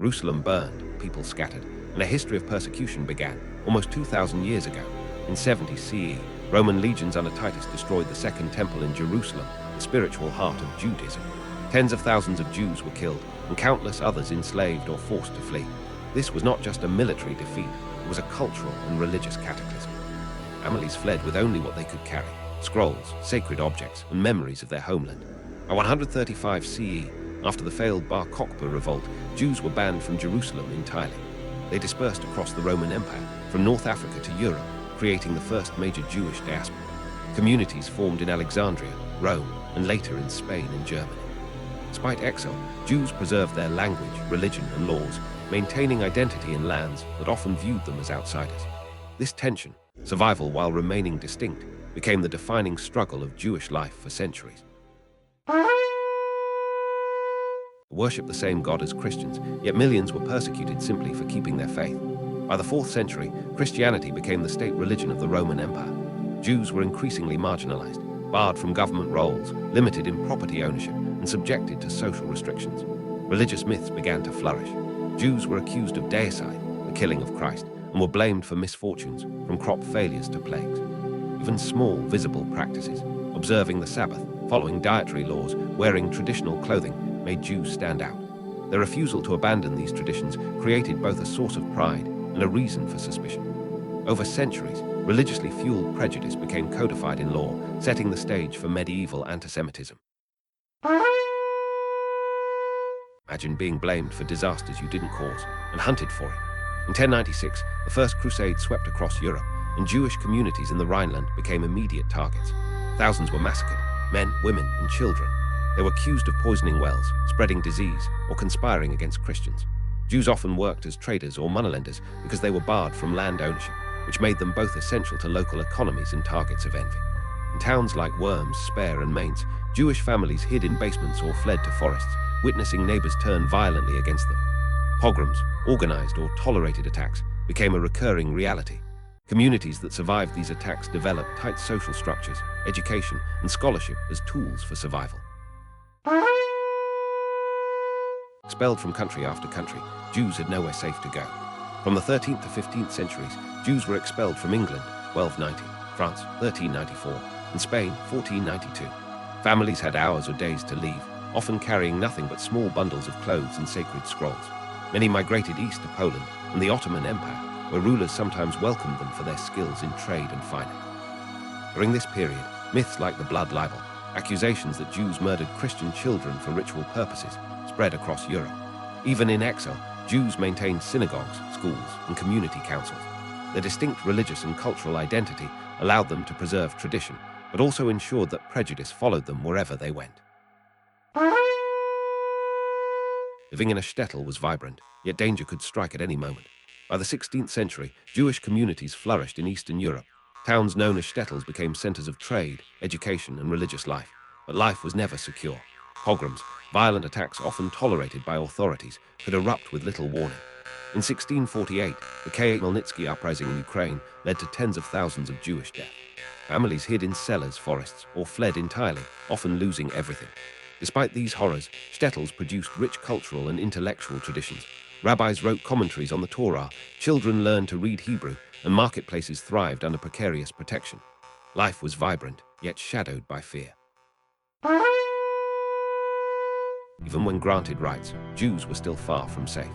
Jerusalem burned, people scattered, and a history of persecution began, almost 2,000 years ago. In 70 CE, Roman legions under Titus destroyed the Second Temple in Jerusalem, the spiritual heart of Judaism. Tens of thousands of Jews were killed, and countless others enslaved or forced to flee. This was not just a military defeat, it was a cultural and religious cataclysm. Families fled with only what they could carry: scrolls, sacred objects, and memories of their homeland. By 135 CE, after the failed Bar Kokhba revolt, Jews were banned from Jerusalem entirely. They dispersed across the Roman Empire, from North Africa to Europe, creating the first major Jewish diaspora. Communities formed in Alexandria, Rome, and later in Spain and Germany. Despite exile, Jews preserved their language, religion, and laws, maintaining identity in lands that often viewed them as outsiders. This tension, survival while remaining distinct, became the defining struggle of Jewish life for centuries. Worship the same God as Christians, yet millions were persecuted simply for keeping their faith. By the 4th century, Christianity became the state religion of the Roman Empire. Jews were increasingly marginalized, barred from government roles, limited in property ownership, and subjected to social restrictions. Religious myths began to flourish. Jews were accused of deicide, the killing of Christ, and were blamed for misfortunes, from crop failures to plagues. Even small, visible practices, observing the Sabbath, following dietary laws, wearing traditional clothing, made Jews stand out. Their refusal to abandon these traditions created both a source of pride and a reason for suspicion. Over centuries, religiously fueled prejudice became codified in law, setting the stage for medieval antisemitism. Imagine being blamed for disasters you didn't cause and hunted for it. In 1096, the First Crusade swept across Europe, and Jewish communities in the Rhineland became immediate targets. Thousands were massacred, men, women, and children. They were accused of poisoning wells, spreading disease, or conspiring against Christians. Jews often worked as traders or moneylenders because they were barred from land ownership, which made them both essential to local economies and targets of envy. In towns like Worms, Speyer, and Mainz, Jewish families hid in basements or fled to forests, witnessing neighbors turn violently against them. Pogroms, organized or tolerated attacks, became a recurring reality. Communities that survived these attacks developed tight social structures, education, and scholarship as tools for survival. Expelled from country after country, Jews had nowhere safe to go. From the 13th to 15th centuries, Jews were expelled from England, 1290, France, 1394, and Spain, 1492. Families had hours or days to leave, often carrying nothing but small bundles of clothes and sacred scrolls. Many migrated east to Poland and the Ottoman Empire, where rulers sometimes welcomed them for their skills in trade and finance. During this period, myths like the blood libel, accusations that Jews murdered Christian children for ritual purposes, spread across Europe. Even in exile, Jews maintained synagogues, schools, and community councils. Their distinct religious and cultural identity allowed them to preserve tradition, but also ensured that prejudice followed them wherever they went. Living in a shtetl was vibrant, yet danger could strike at any moment. By the 16th century, Jewish communities flourished in Eastern Europe. Towns known as shtetls became centers of trade, education, and religious life. But life was never secure. Pogroms, violent attacks often tolerated by authorities, could erupt with little warning. In 1648, the Khmelnytsky uprising in Ukraine led to tens of thousands of Jewish deaths. Families hid in cellars, forests, or fled entirely, often losing everything. Despite these horrors, shtetls produced rich cultural and intellectual traditions. Rabbis wrote commentaries on the Torah, children learned to read Hebrew, and marketplaces thrived under precarious protection. Life was vibrant, yet shadowed by fear. Even when granted rights, Jews were still far from safe.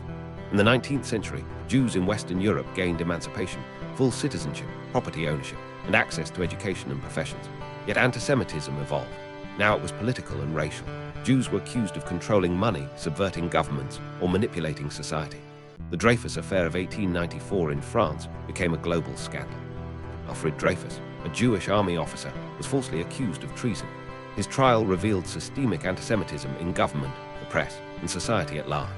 In the 19th century, Jews in Western Europe gained emancipation, full citizenship, property ownership, and access to education and professions. Yet antisemitism evolved. Now it was political and racial. Jews were accused of controlling money, subverting governments, or manipulating society. The Dreyfus Affair of 1894 in France became a global scandal. Alfred Dreyfus, a Jewish army officer, was falsely accused of treason. His trial revealed systemic antisemitism in government, the press, and society at large.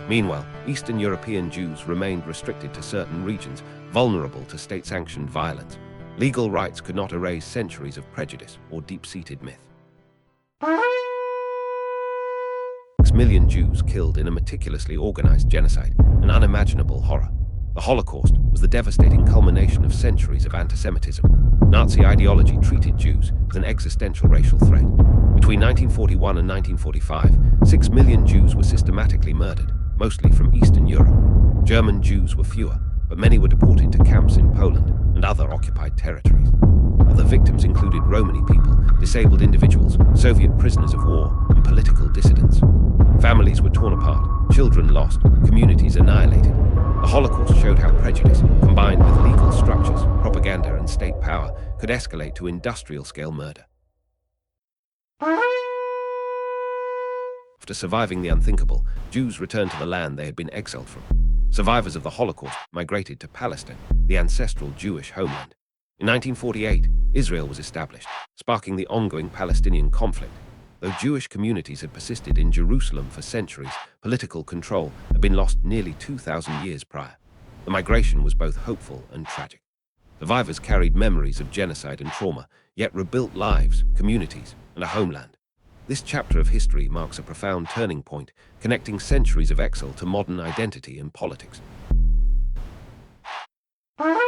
Meanwhile, Eastern European Jews remained restricted to certain regions, vulnerable to state-sanctioned violence. Legal rights could not erase centuries of prejudice or deep-seated myth. 6 million Jews killed in a meticulously organized genocide, an unimaginable horror. The Holocaust was the devastating culmination of centuries of antisemitism. Nazi ideology treated Jews as an existential racial threat. Between 1941 and 1945, 6 million Jews were systematically murdered, mostly from Eastern Europe. German Jews were fewer, but many were deported to camps in Poland and other occupied territories. Other victims included Romani people, disabled individuals, Soviet prisoners of war, and political dissidents. Families were torn apart, children lost, communities annihilated. The Holocaust showed how prejudice, combined with legal structures, propaganda, and state power, could escalate to industrial-scale murder. After surviving the unthinkable, Jews returned to the land they had been exiled from. Survivors of the Holocaust migrated to Palestine, the ancestral Jewish homeland. In 1948, Israel was established, sparking the ongoing Palestinian conflict. Though Jewish communities had persisted in Jerusalem for centuries, political control had been lost nearly 2,000 years prior. The migration was both hopeful and tragic. Survivors carried memories of genocide and trauma, yet rebuilt lives, communities, and a homeland. This chapter of history marks a profound turning point, connecting centuries of exile to modern identity and politics. Why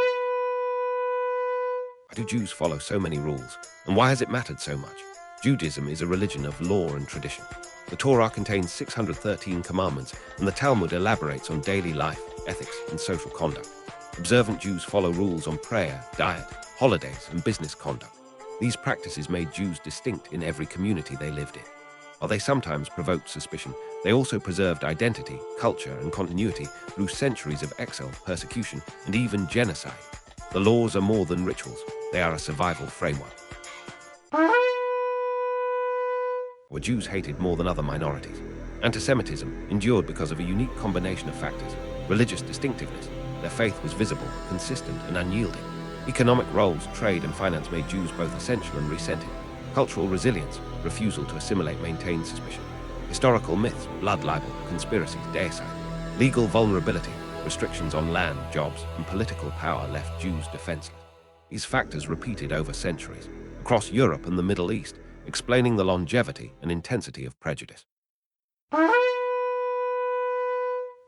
do Jews follow so many rules, and why has it mattered so much? Judaism is a religion of law and tradition. The Torah contains 613 commandments, and the Talmud elaborates on daily life, ethics, and social conduct. Observant Jews follow rules on prayer, diet, holidays, and business conduct. These practices made Jews distinct in every community they lived in. While they sometimes provoked suspicion, they also preserved identity, culture, and continuity through centuries of exile, persecution, and even genocide. The laws are more than rituals, they are a survival framework. Were Jews hated more than other minorities? Antisemitism endured because of a unique combination of factors. Religious distinctiveness, their faith was visible, consistent, and unyielding. Economic roles, trade, and finance made Jews both essential and resented. Cultural resilience, refusal to assimilate maintained suspicion. Historical myths, blood libel, conspiracies, deicide. Legal vulnerability, restrictions on land, jobs, and political power left Jews defenseless. These factors repeated over centuries, across Europe and the Middle East, explaining the longevity and intensity of prejudice. From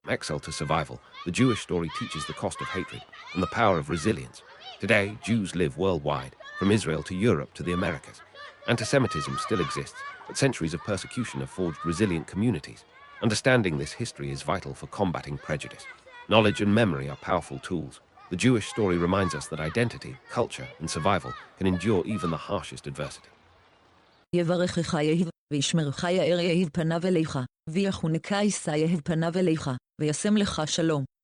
exile to survival, the Jewish story teaches the cost of hatred and the power of resilience. Today, Jews live worldwide, from Israel to Europe to the Americas. Antisemitism still exists, but centuries of persecution have forged resilient communities. Understanding this history is vital for combating prejudice. Knowledge and memory are powerful tools. The Jewish story reminds us that identity, culture, and survival can endure even the harshest adversity. יברכך יהיב, וישמרך יאר יהיב פניו אליך, ויחונקה יישא יהיב פניו אליך, וישם לך שלום.